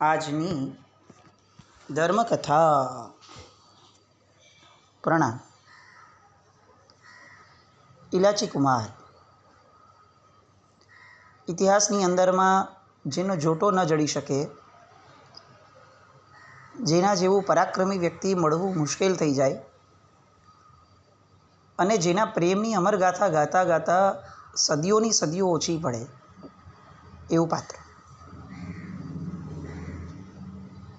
આજની ધર્મકથા. પ્રણામ. ઇલાચી કુમાર. ઇતિહાસની અંદરમાં જેનો જોટો ન જડી શકે, જેના જેવું પરાક્રમી વ્યક્તિ મળવું મુશ્કેલ થઈ જાય અને જેના પ્રેમની અમરગાથા ગાતા ગાતા સદીઓની સદીઓ ઓછી પડે એવું પાત્ર.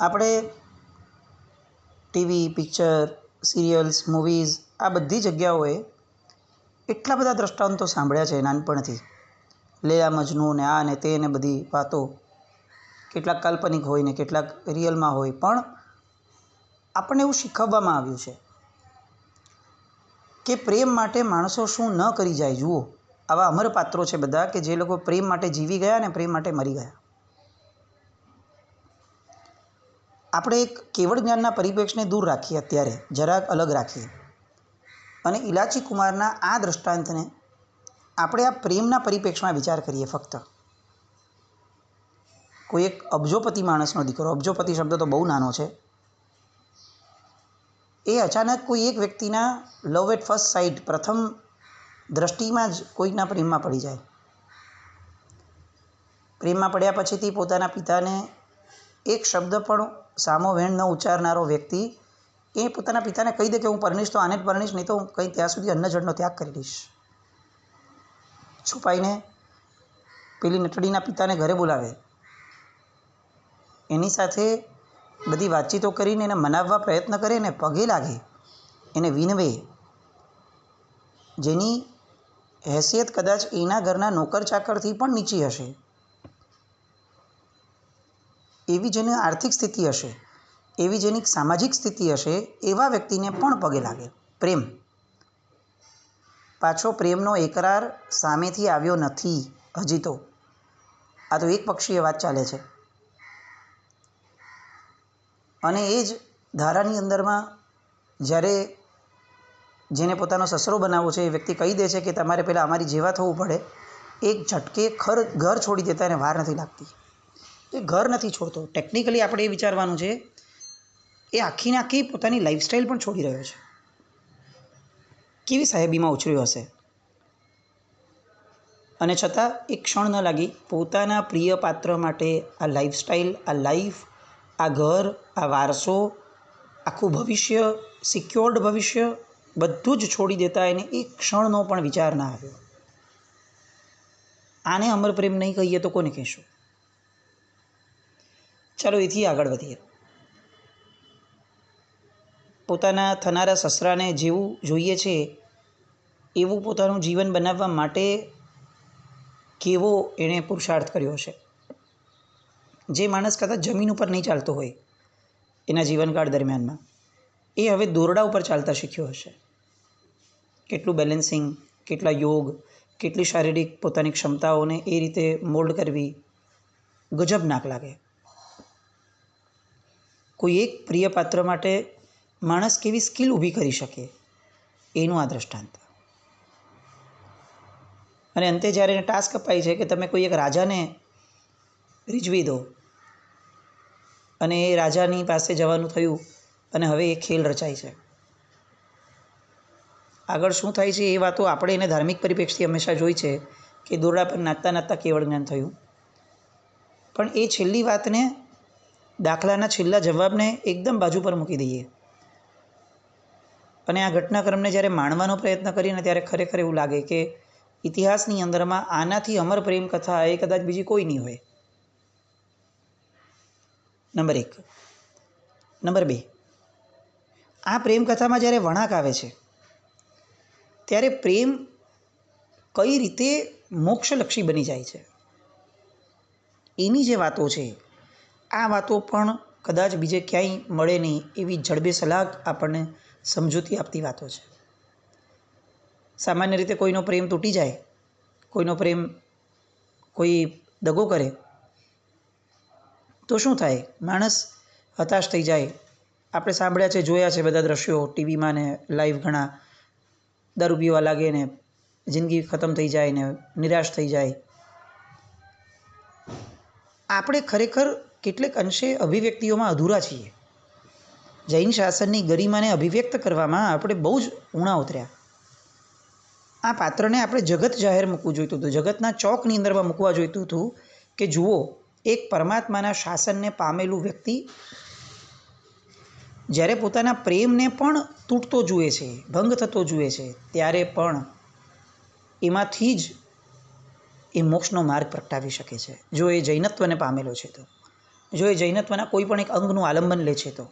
આપણે ટીવી, પિક્ચર, સિરિયલ્સ, મૂવીઝ આ બધી જગ્યાઓએ એટલા બધા દ્રષ્ટાંતો સાંભળ્યા છે નાનપણથી. લેલા મજનુ ને આ ને તે ને બધી વાતો, કેટલાક કાલ્પનિક હોય ને કેટલાક રિયલમાં હોય, પણ આપણને એવું શીખવવામાં આવ્યું છે કે પ્રેમ માટે માણસો શું ન કરી જાય. જુઓ, આવા અમર પાત્રો છે બધા કે જે લોકો પ્રેમ માટે જીવી ગયા ને પ્રેમ માટે મરી ગયા. આપણે એક કેવળ જ્ઞાનના પરિપ્રેક્ષ્યને દૂર રાખીએ, અત્યારે જરાક અલગ રાખીએ અને ઇલાચી કુમારના આ દૃષ્ટાંતને આપણે આ પ્રેમના પરિપ્રેક્ષ્યમાં વિચાર કરીએ. ફક્ત કોઈ એક અબજોપતિ માણસનો દીકરો, અબજોપતિ શબ્દ તો બહુ નાનો છે, એ અચાનક કોઈ એક વ્યક્તિના લવ એટ ફર્સ્ટ સાઇટ, પ્રથમ દ્રષ્ટિમાં જ કોઈના પ્રેમમાં પડી જાય. પ્રેમમાં પડ્યા પછીથી પોતાના પિતાને એક શબ્દ પણ સામો વેણ ન ઉચ્ચારનારો વ્યક્તિ એ પોતાના પિતાને કહી દે કે હું પરણીશ તો આને જ પરણીશ, નહીં તો હું કંઈ ત્યાં સુધી અન્નજળનો ત્યાગ કરી દઈશ. છુપાઈને પેલી નટડીના પિતાને ઘરે બોલાવે, એની સાથે બધી વાતચીતો કરીને એને મનાવવા પ્રયત્ન કરે ને પગે લાગે, એને વિનવે, જેની હેસિયત કદાચ એના ઘરના નોકર ચાકરથી પણ નીચી હશે, એવી જેની આર્થિક સ્થિતિ હશે, એવી જેની સામાજિક સ્થિતિ હશે, એવા વ્યક્તિને પણ પગે લાગે. પ્રેમ પાછો પ્રેમનો એકરાર સામેથી આવ્યો નથી હજી તો. આ તો એક પક્ષીય વાત ચાલે છે. અને એ જ ધારાની અંદરમાં જ્યારે જેને પોતાનો સસરો બનાવવો છે એ વ્યક્તિ કહી દે છે કે તમારે પહેલાં અમારી જેવા થવું પડે, એક ઝટકે ઘર છોડી દેતા એને વાર નથી લાગતી. એ ઘર નથી છોડતો. ટેકનિકલી આપણે એ વિચારવાનું છે, એ આખીને આખી પોતાની લાઈફસ્ટાઈલ પણ છોડી રહ્યો છે. કેવી સાહેબીમાં ઉછર્યો હશે, અને છતાં એક ક્ષણ ન લાગી પોતાના પ્રિય પાત્ર માટે આ લાઈફસ્ટાઈલ, આ લાઈફ, આ ઘર, આ વારસો, આખું ભવિષ્ય, સિક્યોર્ડ ભવિષ્ય બધું જ છોડી દેતા એને એક ક્ષણનો પણ વિચાર ના આવ્યો. આને અમર પ્રેમ નહીં કહીએ તો કોને કહીશું? ચાલો એથી આગળ વધીએ. પોતાના થનારા સસરાને જેવું જોઈએ છે એવું પોતાનું જીવન બનાવવા માટે કેવો એણે પુરુષાર્થ કર્યો છે. જે માણસ કદાચ જમીન ઉપર નહીં ચાલતો હોય એના જીવનકાળ દરમિયાનમાં, એ હવે દોરડા ઉપર ચાલતા શીખ્યો હશે. કેટલું બેલેન્સિંગ, કેટલા યોગ, કેટલી શારીરિક પોતાની ક્ષમતાઓને એ રીતે મોલ્ડ કરવી, ગજબનાક લાગે. કોઈ એક પ્રિય પાત્ર માટે માણસ કેવી સ્કિલ ઊભી કરી શકે એનું આ દૃષ્ટાંત. અને અંતે જ્યારે એને ટાસ્ક અપાય છે કે તમે કોઈ એક રાજાને રીઝવી દો, અને એ રાજાની પાસે જવાનું થયું અને હવે એ ખેલ રચાય છે. આગળ શું થાય છે એ વાતો આપણે એને ધાર્મિક પરિપ્રેક્ષ્યથી હંમેશા જોઈ છે કે દોરડા પર નાચતા નાચતા કેવળ જ્ઞાન થયું. પણ એ છેલ્લી વાતને, દાખલાના છેલ્લા જવાબને એકદમ બાજુ પર મૂકી દઈએ અને આ ઘટનાક્રમને જ્યારે માણવાનો પ્રયત્ન કરીએ ને ત્યારે ખરેખર એવું લાગે કે ઇતિહાસની અંદરમાં આનાથી અમર પ્રેમ કથા એ કદાચ બીજી કોઈ નહીં હોય. નંબર 1. નંબર 2, આ પ્રેમ કથામાં જ્યારે વળાંક આવે છે ત્યારે પ્રેમ કઈ રીતે મોક્ષલક્ષી બની જાય છે એની જે વાતો છે, આ વાતો પણ કદાચ બીજે ક્યાંય મળે નહીં એવી જડબે સલાક આપણને સમજૂતી આપતી વાતો છે. સામાન્ય રીતે કોઈનો પ્રેમ તૂટી જાય, કોઈનો પ્રેમ કોઈ દગો કરે તો શું થાય? માણસ હતાશ થઈ જાય. આપણે સાંભળ્યા છે, જોયા છે બધા દ્રશ્યો ટીવીમાં ને લાઈવ, ઘણા દારૂ પીવા લાગે ને જિંદગી ખતમ થઈ જાય ને નિરાશ થઈ જાય. આપણે ખરેખર કેટલેક અંશે અભિવ્યક્તિઓમાં અધૂરા છીએ. જૈન શાસનની ગરિમાને અભિવ્યક્ત કરવામાં આપણે બહુ જ ઊણા ઉતર્યા. આ પાત્રને આપણે જગત જાહેર મૂકવું જોઈતું હતું, જગતના ચોકની અંદરમાં મૂકવા જોઈતું હતું કે જુઓ, એક પરમાત્માના શાસનને પામેલું વ્યક્તિ જ્યારે પોતાના પ્રેમને પણ તૂટતો જુએ છે, ભંગ થતો જુએ છે, ત્યારે પણ એમાંથી જ એ મોક્ષનો માર્ગ પ્રગટાવી શકે છે. જો એ જૈનત્વને પામેલો છે તો, જો એ જૈનત્વના કોઈ પણ એક અંગનું આલંબન લે છે તો.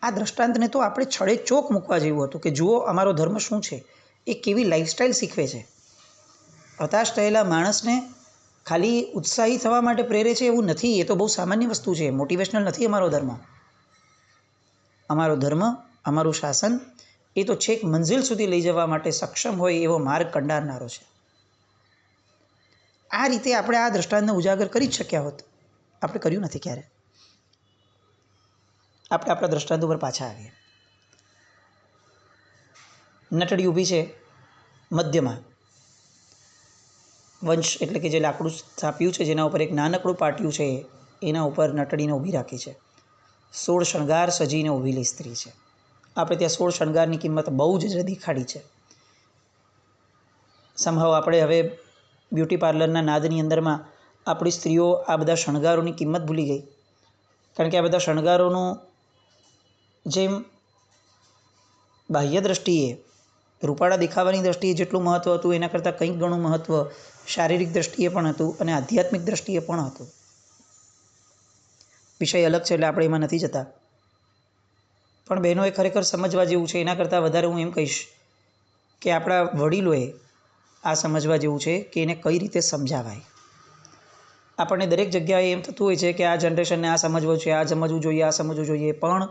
આ દ્રષ્ટાંતને તો આપણે છડે ચોક મૂકવા જેવું હતું કે જુઓ અમારો ધર્મ શું છે, એ કેવી લાઈફસ્ટાઈલ શીખવે છે. હતાશ થયેલા માણસને ખાલી ઉત્સાહી થવા માટે પ્રેરે છે એવું નથી. એ તો બહુ સામાન્ય વસ્તુ છે. મોટિવેશનલ નથી અમારો ધર્મ. અમારો ધર્મ, અમારું શાસન એ તો છેક મંઝિલ સુધી લઈ જવા માટે સક્ષમ હોય એવો માર્ગ કંડારનારો છે. આ રીતે આપણે આ દ્રષ્ટાંતને ઉજાગર કરી જ શક્યા હોત. આપણે કર્યું નથી ક્યારે. આપણે આપણા દ્રષ્ટાંત ઉપર પાછા આવીએ. નટડી ઊભી છે મધ્યમાં. વંશ એટલે કે જે લાકડું સ્થાપ્યું છે, જેના ઉપર એક નાનકડું પાટિયું છે, એના ઉપર નટડીને ઊભી રાખી છે. 16 શણગાર સજીને ઊભેલી સ્ત્રી છે. આપણે ત્યાં 16 શણગારની કિંમત બહુ જ દેખાડી છે. સમહાવ આપણે હવે બ્યુટી પાર્લરના નાદની અંદરમાં આપણી સ્ત્રીઓ આ બધા શણગારોની કિંમત ભૂલી ગઈ. કારણ કે આ બધા શણગારોનું જેમ બાહ્ય દ્રષ્ટિએ, રૂપાળા દેખાવાની દ્રષ્ટિએ જેટલું મહત્ત્વ હતું, એના કરતાં કંઈક ઘણું મહત્ત્વ શારીરિક દ્રષ્ટિએ પણ હતું અને આધ્યાત્મિક દ્રષ્ટિએ પણ હતું. વિષય અલગ છે એટલે આપણે એમાં નથી જતા. પણ બહેનોએ ખરેખર સમજવા જેવું છે. એના કરતાં વધારે હું એમ કહીશ કે આપણા વડીલોએ આ સમજવા જેવું છે કે એને કઈ રીતે સમજાવાય. આપણને દરેક જગ્યાએ એમ થતું હોય છે કે આ જનરેશનને આ સમજવું છે, આ સમજવું જોઈએ, આ સમજવું જોઈએ, પણ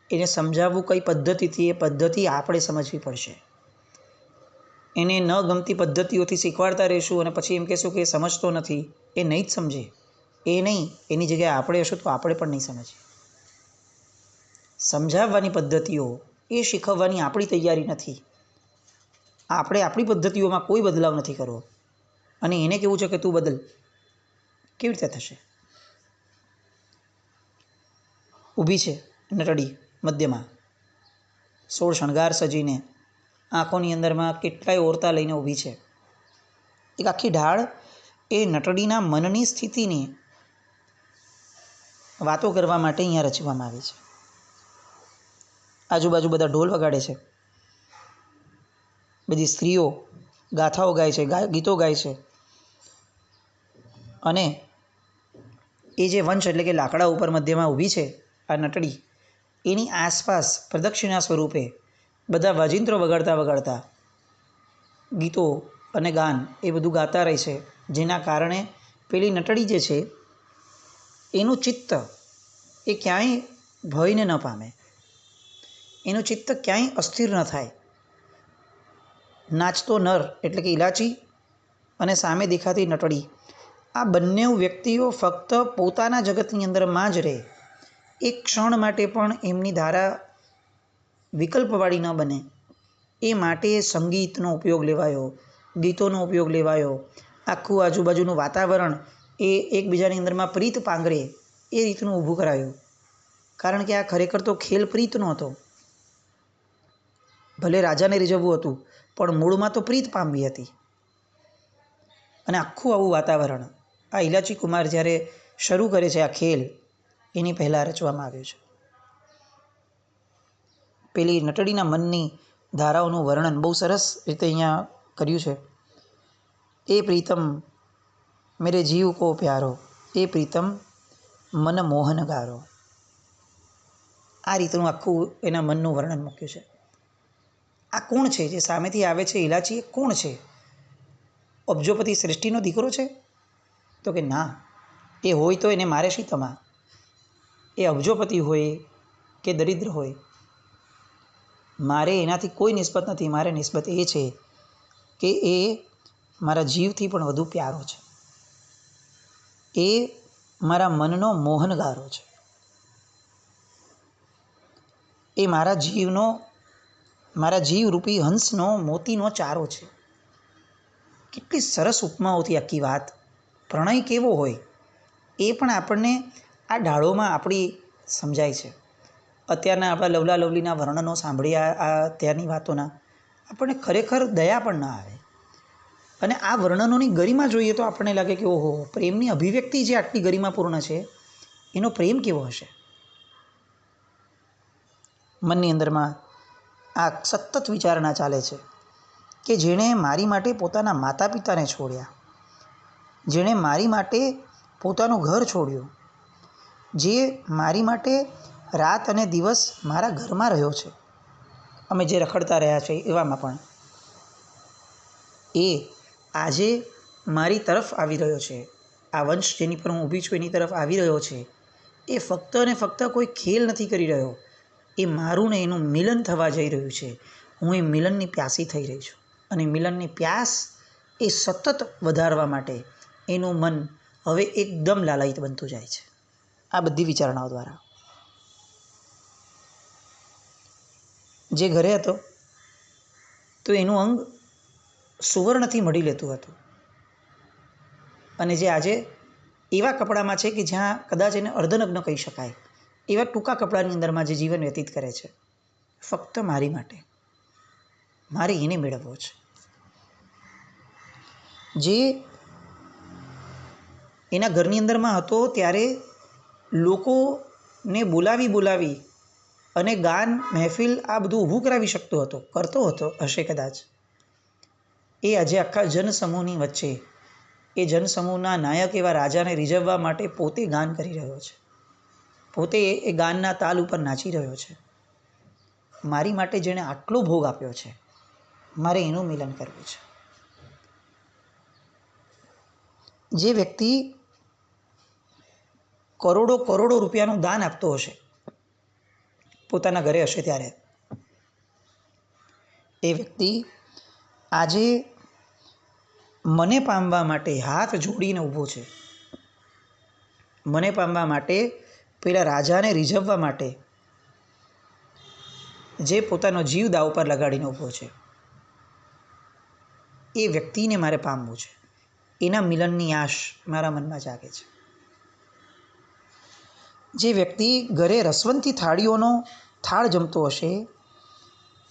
એને સમજાવવું કઈ પદ્ધતિથી, એ પદ્ધતિ આપણે સમજવી પડશે. એને ન ગમતી પદ્ધતિઓથી શીખવાડતા રહીશું અને પછી એમ કહેશું કે એ સમજતો નથી, એ નહીં જ સમજે. એ નહીં, એની જગ્યાએ આપણે હશું તો આપણે પણ નહીં સમજીએ. સમજાવવાની પદ્ધતિઓ એ શીખવવાની આપણી તૈયારી નથી. આપણે આપણી પદ્ધતિઓમાં કોઈ બદલાવ નથી કરવો અને એને કેવું છે કે તું બદલ. કેવી રીતે થશે? ઊભી છે નટડી મધ્યમાં, 16 શણગાર સજીને, આંખોની અંદરમાં કેટલાય ઓરતા લઈને ઊભી છે. એક આખી ઢાળ એ નટડીના મનની સ્થિતિની વાતો કરવા માટે અહીંયા રચવામાં આવી છે. આજુબાજુ બધા ઢોલ વગાડે છે, બધી સ્ત્રીઓ ગાથાઓ ગાય છે, ગીતો ગાય છે અને એ જે વંશ એટલે કે લાકડા ઉપર મધ્યમાં ઊભી છે આ નટડી, એની આસપાસ પ્રદક્ષિણા સ્વરૂપે બધા વાજિંત્રો વગાડતા વગાડતા ગીતો અને ગાન એ બધું ગાતા રહે છે. જેના કારણે પેલી નટડી જે છે એનું ચિત્ત એ ક્યાંય ભયને ન પામે, એનું ચિત્ત ક્યાંય અસ્થિર ન થાય. નાચતો નર એટલે કે ઇલાચી અને સામે દેખાતી નટડી, આ બંને વ્યક્તિઓ ફક્ત પોતાના જગતની અંદરમાં જ રહે. એક ક્ષણ માટે પણ એમની ધારા વિકલ્પવાળી ન બને એ માટે સંગીતનો ઉપયોગ લેવાયો, ગીતોનો ઉપયોગ લેવાયો. આખું આજુબાજુનું વાતાવરણ એ એકબીજાની અંદરમાં પ્રીત પાંગરે એ રીતનું ઊભું કરાયું. કારણ કે આ ખરેખર તો ખેલ પ્રીતનો હતો. ભલે રાજાને રીઝવવું હતું પણ મૂળમાં તો પ્રીત પામવી હતી. અને આખું આવું વાતાવરણ આ ઇલાચી કુમાર જ્યારે શરૂ કરે છે આ ખેલ, એની પહેલાં રચવામાં આવ્યું છે. પેલી નટડીના મનની ધારાઓનું વર્ણન બહુ સરસ રીતે અહીંયા કર્યું છે. એ પ્રીતમ મેરે જીવ કો પ્યારો, એ પ્રીતમ મન મોહન ગારો. આ રીતનું આખું એના મનનું વર્ણન મૂક્યું છે. આ કોણ છે જે સામેથી આવે છે? ઇલાચી એ કોણ છે? અબજોપતિ સૃષ્ટિનો દીકરો છે? તો કે ના, એ હોય તો એને મારે શી તમા. એ અબજોપતિ હોય કે દરિદ્ર હોય, મારે એનાથી કોઈ નિસ્બત નથી. મારે નિસ્બત એ છે કે એ મારા જીવથી પણ વધુ પ્યારો છે. એ મારા મનનો મોહનગારો છે. એ મારા જીવરૂપી હંસનો મોતીનો ચારો છે. કેટલી સરસ ઉપમાઓથી આખી વાત. પ્રણય કેવો હોય એ પણ આપણને આ ડાળોમાં આપણી સમજાય છે. અત્યારના આપણા લવલા લવલીના વર્ણનો સાંભળી આ ત્યારની વાતોના આપણને ખરેખર દયા પણ ન આવે. અને આ વર્ણનોની ગરિમા જોઈએ તો આપણને લાગે કે ઓહો, પ્રેમની અભિવ્યક્તિ જે આટલી ગરિમાપૂર્ણ છે એનો પ્રેમ કેવો હશે. મનની અંદરમાં આ સતત વિચારણા ચાલે છે કે જેણે મારી માટે પોતાના માતા પિતાને છોડ્યા, જેણે મારી માટે પોતાનું ઘર છોડ્યું, જે મારી માટે રાત અને દિવસ મારા ઘરમાં રહ્યો છે, અમે જે રખડતા રહ્યા છે એવામાં પણ, એ આજે મારી તરફ આવી રહ્યો છે. આ વંશ જેની પર હું ઊભી છું એની તરફ આવી રહ્યો છે. એ ફક્ત ને ફક્ત કોઈ ખેલ નથી કરી રહ્યો, એ મારું ને એનું મિલન થવા જઈ રહ્યું છે. હું એ મિલનની પ્યાસી થઈ રહી છું અને મિલનની પ્યાસ એ સતત વધારવા માટે એનું મન હવે એકદમ લાલાયિત બનતું જાય છે આ બધી વિચારણાઓ દ્વારા. જે ઘરે હતો તો એનું અંગ સુવર્ણથી મળી લેતું હતું અને જે આજે એવા કપડામાં છે કે જ્યાં કદાચ એને અર્ધનગ્ન કહી શકાય, એવા ટૂંકા કપડાની અંદરમાં જે જીવન વ્યતીત કરે છે ફક્ત મારી માટે, મારે એને મેળવવો છે. જે એના ઘરની અંદરમાં હતો ત્યારે લોકોને બોલાવી અને ગાન મહેફિલ આ બધું ઊભું કરાવી શકતો હતો, કરતો હશે કદાચ. એ આજે આખા જનસમૂહની વચ્ચે એ જનસમૂહના નાયક એવા રાજાને રીઝવવા માટે પોતે ગાન કરી રહ્યો છે, પોતે એ ગાનના તાલ ઉપર નાચી રહ્યો છે. મારી માટે જેણે આટલો ભોગ આપ્યો છે, મારે એનું મિલન કરવું છે. જે વ્યક્તિ કરોડો રૂપિયાનું દાન આપતો હશે પોતાના ઘરે હશે ત્યારે, એ વ્યક્તિ આજે મને પામવા માટે હાથ જોડીને ઊભો છે. મને પામવા માટે, પેલા રાજાને રીઝવવા માટે જે પોતાનો જીવ દાવ પર લગાડીને ઊભો છે, એ વ્યક્તિને મારે પામવું છે. એના મિલનની આશ મારા મનમાં જાગે છે. જે વ્યક્તિ ઘરે રસવંતી થાળીઓનો થાળ જમતો હશે,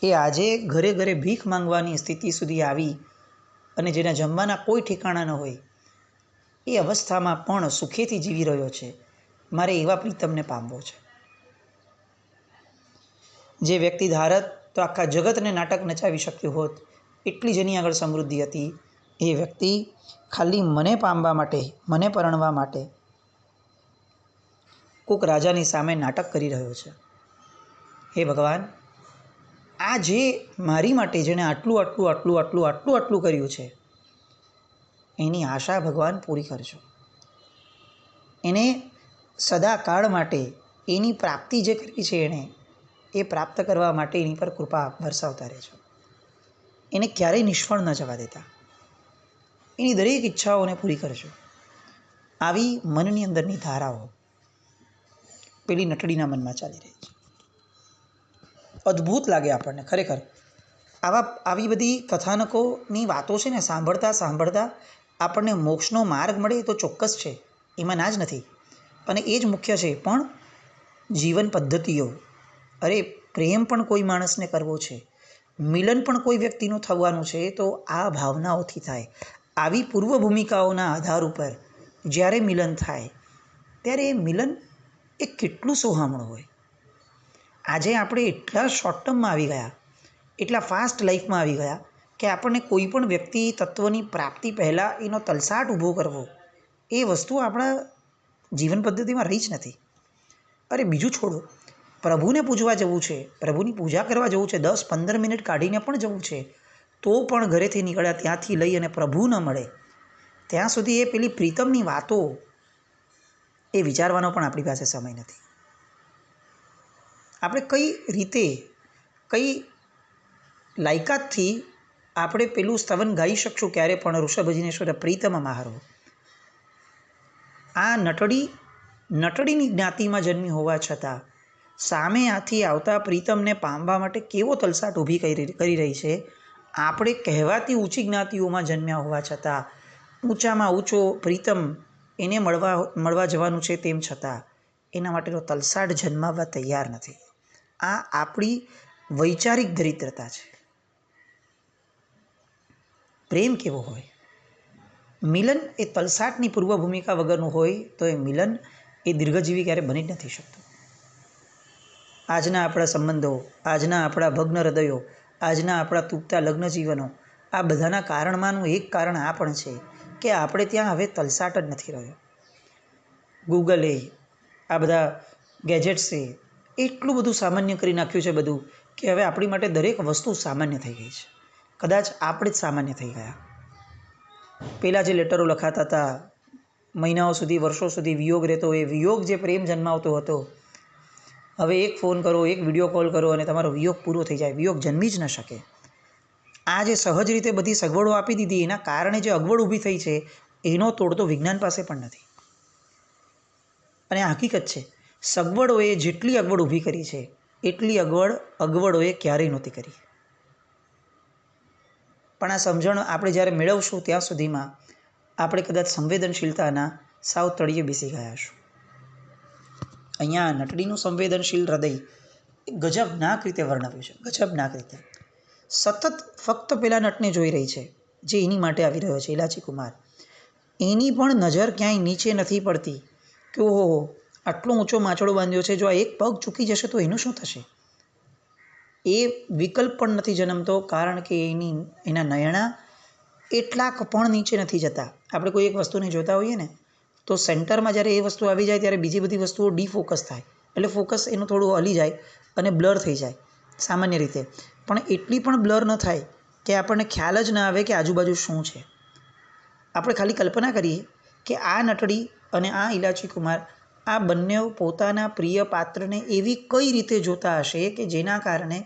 એ આજે ઘરે ભીખ માંગવાની સ્થિતિ સુધી આવી અને જેના જમવાના કોઈ ઠેકાણા ન હોય, એ અવસ્થામાં પણ સુખેથી જીવી રહ્યો છે. મારે એવા પ્રીતમને પામવો છે. જે વ્યક્તિ ધારત તો આખા જગતને નાટક નચાવી શક્યું હોત, એટલી જેની આગળ સમૃદ્ધિ હતી, એ વ્યક્તિ ખાલી મને પામવા માટે, મને પરણવા માટે કોઈક રાજાની સામે નાટક કરી રહ્યો છે. હે ભગવાન, આ જે મારી માટે જેણે આટલું કર્યું છે, એની આશા ભગવાન પૂરી કરજો. એને સદાકાળ માટે એની પ્રાપ્તિ જે કરી છે એણે, એ પ્રાપ્ત કરવા માટે એની પર કૃપા વરસાવતા રહેજો. એને ક્યારેય નિષ્ફળ ન જવા દેતા. એની દરેક ઈચ્છાઓને પૂરી કરજો. આવી મનની અંદરની ધારાઓ પેલી નટડીના મનમાં ચાલી રહી છે. અદ્ભુત લાગે આપણને ખરેખર. આવી બધી કથાનકોની વાતો છે ને સાંભળતા આપણને મોક્ષનો માર્ગ મળે તો ચોક્કસ છે, એમાં ના જ નથી, અને એ જ મુખ્ય છે. પણ જીવન પદ્ધતિઓ, અરે પ્રેમ પણ કોઈ માણસને કરવો છે, મિલન પણ કોઈ વ્યક્તિનું થવાનું છે, તો આ ભાવનાઓથી થાય. આવી પૂર્વ ભૂમિકાઓના આધાર ઉપર જ્યારે મિલન થાય ત્યારે એ મિલન એ કેટલું સોહામણું હોય. આજે આપણે એટલા શોર્ટ ટર્મમાં આવી ગયા, એટલા ફાસ્ટ લાઈફમાં આવી ગયા કે આપણને કોઈ પણ વ્યક્તિ તત્વની પ્રાપ્તિ પહેલાં એનો તલસાટ ઊભો કરવો, એ વસ્તુ આપણા જીવન પદ્ધતિમાં રહી જ નથી. અરે બીજું છોડો, પ્રભુને પૂજવા જવું છે, પ્રભુની પૂજા કરવા જવું છે, 10-15 મિનિટ કાઢીને પણ જવું છે, તો પણ ઘરેથી નીકળ્યા ત્યાંથી લઈ અને પ્રભુ ન મળે ત્યાં સુધી એ પેલી પ્રીતમની વાતો એ વિચારવાનો પણ આપણી પાસે સમય નથી. આપણે કઈ રીતે, કઈ લાયકાતથી આપણે પેલું સ્તવન ગાઈ શકશું ક્યારે પણ, ઋષભજનેશ્વર પ્રીતમ મારો. આ નટડીની જ્ઞાતિમાં જન્મી હોવા છતાં સામે આથી આવતા પ્રીતમને પામવા માટે કેવો તલસાટ ઊભી કરી રહી છે. આપણે કહેવાતી ઊંચી જ્ઞાતિઓમાં જન્મ્યા હોવા છતાં ઊંચામાં ઊંચો પ્રીતમ એને મળવા જવાનું છે, તેમ છતાં એના માટેનો તલસાડ જન્માવવા તૈયાર નથી. આ આપણી વૈચારિક દરિદ્રતા છે. પ્રેમ કેવો હોય? મિલન એ તલસાટની પૂર્વ ભૂમિકા વગરનું હોય તો એ મિલન એ દીર્ઘજીવી ક્યારે બની જ નથી શકતું. આજના આપણા સંબંધો, આજના આપણા ભગ્ન હૃદયો, આજના આપણા તૂટતા લગ્ન જીવનો, આ બધાના કારણમાંનું એક કારણ આ પણ છે કે આપણે ત્યાં હવે તલસાટ જ નથી રહ્યો. ગૂગલે, આ બધા ગેજેટ્સે એટલું બધું સામાન્ય કરી નાખ્યું છે બધું કે હવે આપણી માટે દરેક વસ્તુ સામાન્ય થઈ ગઈ છે. કદાચ આપણે જ સામાન્ય થઈ ગયા. પહેલાં જે લેટરો લખાતા હતા, મહિનાઓ સુધી, વર્ષો સુધી વિયોગ રહેતો, એ વિયોગ જે પ્રેમ જન્માવતો હતો, હવે એક ફોન કરો, એક વિડીયો કોલ કરો અને તમારો વિયોગ પૂરો થઈ જાય. વિયોગ જન્મી જ ન શકે. આ જે સહજ રીતે બધી સગવડો આપી દીધી, એના કારણે જે અગવડ ઊભી થઈ છે, એનો તોડ તો વિજ્ઞાન પાસે પણ નથી. અને આ હકીકત છે. સગવડોએ જેટલી અગવડ ઊભી કરી છે, એટલી અગવડોએ ક્યારેય નહોતી કરી. પણ આ સમજણ આપણે જ્યારે મેળવશું ત્યાં સુધીમાં આપણે કદાચ સંવેદનશીલતાના સાવ તળિયે બેસી ગયા હશું. અહીંયા નટડીનું સંવેદનશીલ હૃદય ગજબનાક રીતે વર્ણવ્યું છે. ગજબનાક રીતે સતત ફક્ત પેલા નટને જોઈ રહી છે જે એની માટે આવી રહ્યો છે, ઇલાચી કુમાર. એની પણ નજર ક્યાંય નીચે નથી પડતી કે ઓહો, આટલો ઊંચો માછડો બાંધ્યો છે, જો આ એક પગ ચૂકી જશે તો એનું શું થશે? એ વિકલ્પ પણ નથી જન્મતો, કારણ કે એના નયણા એટલાક પણ નીચે નથી જતા. આપણે કોઈ એક વસ્તુને જોતા હોઈએ ને, તો સેન્ટરમાં જ્યારે એ વસ્તુ આવી જાય ત્યારે બીજી બધી વસ્તુઓ ડીફોકસ થાય, એટલે ફોકસ એનું થોડું હલી જાય અને બ્લર થઈ જાય સામાન્ય રીતે. પણ એટલી પણ બ્લર ન થાય કે આપણને ખ્યાલ જ ના આવે કે આજુબાજુ શું છે. આપણે ખાલી કલ્પના કરીએ કે આ નટડી અને આ ઇલાચી કુમાર, આ બંને પોતાના પ્રિય પાત્રને એવી કઈ રીતે જોતા હશે કે જેના કારણે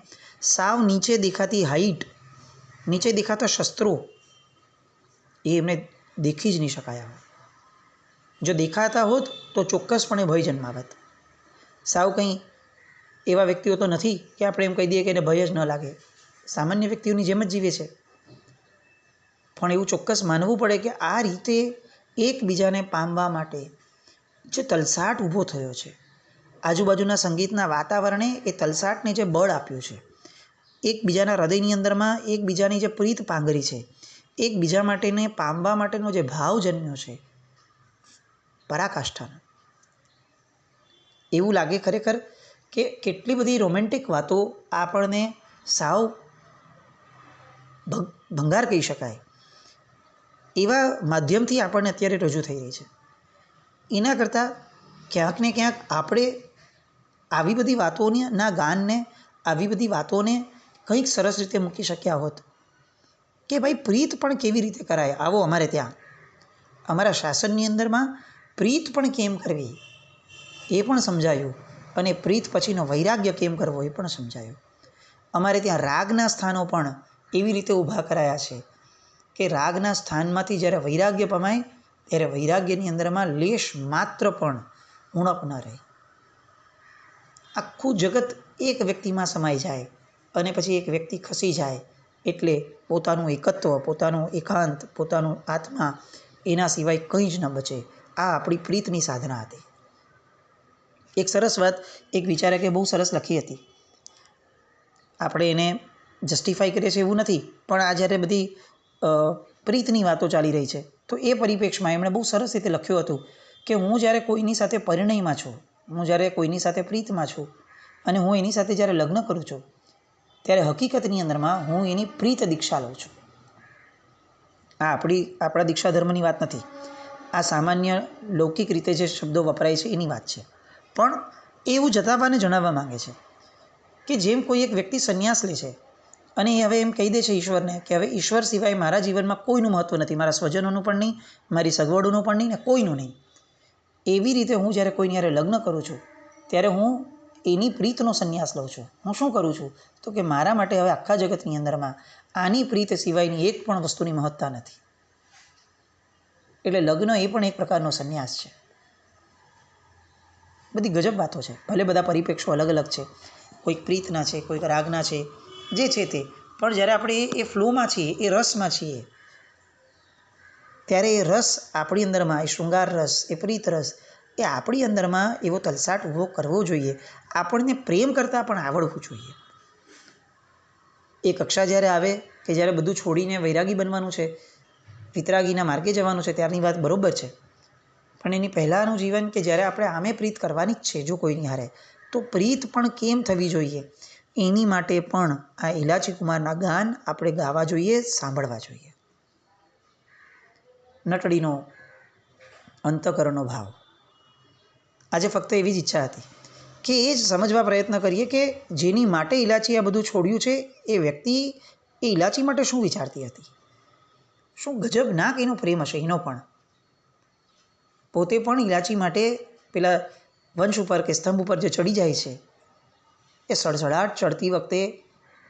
સાવ નીચે દેખાતી હાઈટ, નીચે દેખાતા શસ્ત્રો એ એમને દેખી જ નહીં શકાયા. જો દેખાતા હોત તો ચોક્કસપણે ભય જન્માવત. સાવ કંઈ એવા વ્યક્તિઓ તો નથી કે આપણે એમ કહી દઈએ કે એને ભય જ ન લાગે. સામાન્ય વ્યક્તિઓની જેમ જ જીવે છે. પણ એવું ચોક્કસ માનવું પડે કે આ રીતે એકબીજાને પામવા માટે જે તલસાટ ઊભો થયો છે, આજુબાજુના સંગીતના વાતાવરણે એ તલસાટને જે બળ આપ્યું છે, એકબીજાના હૃદયની અંદરમાં એકબીજાની જે પ્રીત પાંગરી છે, એકબીજા માટેને પામવા માટેનો જે ભાવ જન્મ્યો છે, પરાકાષ્ઠાનો. એવું લાગે ખરેખર કે કેટલી બધી રોમેન્ટિક વાતો આપણને સાવ ભંગાર કહી શકાય એવા માધ્યમથી આપણને અત્યારે રજૂ થઈ રહી છે. એના કરતાં ક્યાંક ને ક્યાંક આપણે આવી બધી વાતોના ગાનને, આવી બધી વાતોને કંઈક સરસ રીતે મૂકી શક્યા હોત કે ભાઈ પ્રીત પણ કેવી રીતે કરાય, આવો અમારે ત્યાં. અમારા શાસનની અંદરમાં પ્રીત પણ કેમ કરવી એ પણ સમજાયું, અને પ્રીત પછીનો વૈરાગ્ય કેમ કરવો એ પણ સમજાયું. અમારે ત્યાં રાગના સ્થાનો પણ એવી રીતે ઊભા કરાયા છે કે રાગના સ્થાનમાંથી જ્યારે વૈરાગ્ય પમાય ત્યારે વૈરાગ્યની અંદરમાં લેશ માત્ર પણ ઉણપ ન રહે. આખું જગત એક વ્યક્તિમાં સમાઈ જાય અને પછી એક વ્યક્તિ ખસી જાય એટલે પોતાનું એકત્વ, પોતાનું એકાંત, પોતાનું આત્મા, એના સિવાય કંઈ જ ન બચે. આ આપણી પ્રીતની સાધના હતી. એક સરસ વાત એક વિચારકે બહુ સરસ લખી હતી. આપણે એને જસ્ટિફાઈ કરીએ છીએ એવું નથી, પણ આ જ્યારે બધી પ્રીતની વાતો ચાલી રહી છે તો એ પરિપ્રેક્ષમાં એમણે બહુ સરસ રીતે લખ્યું હતું કે હું જ્યારે કોઈની સાથે પરિણયમાં છું, હું જ્યારે કોઈની સાથે પ્રીતમાં છું અને હું એની સાથે જ્યારે લગ્ન કરું છું, ત્યારે હકીકતની અંદરમાં હું એની પ્રીત દીક્ષા લઉં છું. આ આપણા દીક્ષા ધર્મની વાત નથી, આ સામાન્ય લૌકિક રીતે જે શબ્દો વપરાય છે એની વાત છે. પણ એવું જતાબાને જણાવવા માંગે છે કે જેમ કોઈ એક વ્યક્તિ સંન્યાસ લે છે અને એ હવે એમ કહી દે છે ઈશ્વરને કે હવે ઈશ્વર સિવાય મારા જીવનમાં કોઈનું મહત્ત્વ નથી, મારા સ્વજનોનું પણ નહીં, મારી સગવડોનું પણ નહીં, ને કોઈનું નહીં. એવી રીતે હું જ્યારે કોઈની હારે લગ્ન કરું છું ત્યારે હું એની પ્રીતનો સંન્યાસ લઉં છું. હું શું કરું છું તો કે મારા માટે હવે આખા જગતની અંદરમાં આની પ્રીત સિવાયની એક પણ વસ્તુની મહત્તા નથી. એટલે લગ્ન એ પણ એક પ્રકારનો સંન્યાસ છે. બધી ગજબ વાતો છે. ભલે બધા પરિપ્રેક્ષો અલગ અલગ છે, કોઈક પ્રીતના છે, કોઈક રાગના છે, જે છે તે, પણ જ્યારે આપણે એ ફ્લોમાં છીએ, એ રસમાં છીએ, ત્યારે એ રસ આપણી અંદરમાં, એ શૃંગાર રસ, એ પ્રીત રસ, એ આપણી અંદરમાં એવો તલસાટ ઊભો કરવો જોઈએ. આપણને પ્રેમ કરતાં પણ આવડવું જોઈએ. એ કક્ષા જ્યારે આવે કે જ્યારે બધું છોડીને વૈરાગી બનવાનું છે, વિતરાગીના માર્ગે જવાનું છે, ત્યારની વાત બરાબર છે. પણ એની પહેલાંનું જીવન કે જ્યારે આપણે આમે પ્રીત કરવાની જ છે, જો કોઈની હારે, તો પ્રીત પણ કેમ થવી જોઈએ એની માટે પણ આ ઇલાચી કુમારના ગાન આપણે ગાવા જોઈએ, સાંભળવા જોઈએ. નટડીનો અંતકરણનો ભાવ. આજે ફક્ત એવી જ ઈચ્છા હતી કે એ જ સમજવા પ્રયત્ન કરીએ કે જેની માટે ઇલાચી આ બધું છોડ્યું છે એ વ્યક્તિ એ ઇલાચી માટે શું વિચારતી હતી. શું ગજબ નાક એનો પ્રેમ હશે એનો પણ. પોતે પણ ઇલાચી માટે પેલા વંશ ઉપર કે સ્તંભ ઉપર જે ચડી જાય છે એ સડસડાટ ચડતી વખતે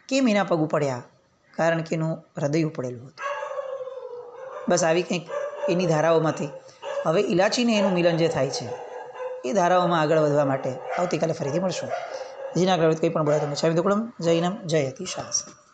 કેમ એના પગ ઉપડ્યા? કારણ કે એનું હૃદય ઉપડેલું હતું. બસ આવી કંઈક એની ધારાઓમાંથી હવે ઇલાચીને એનું મિલન જે થાય છે એ ધારાઓમાં આગળ વધવા માટે આવતીકાલે ફરીથી મળશું. જીના કંઈ પણ બોલાય તમે છાવી દુકડમ જય હિન્દ જય અતિ શાસ્ત્ર.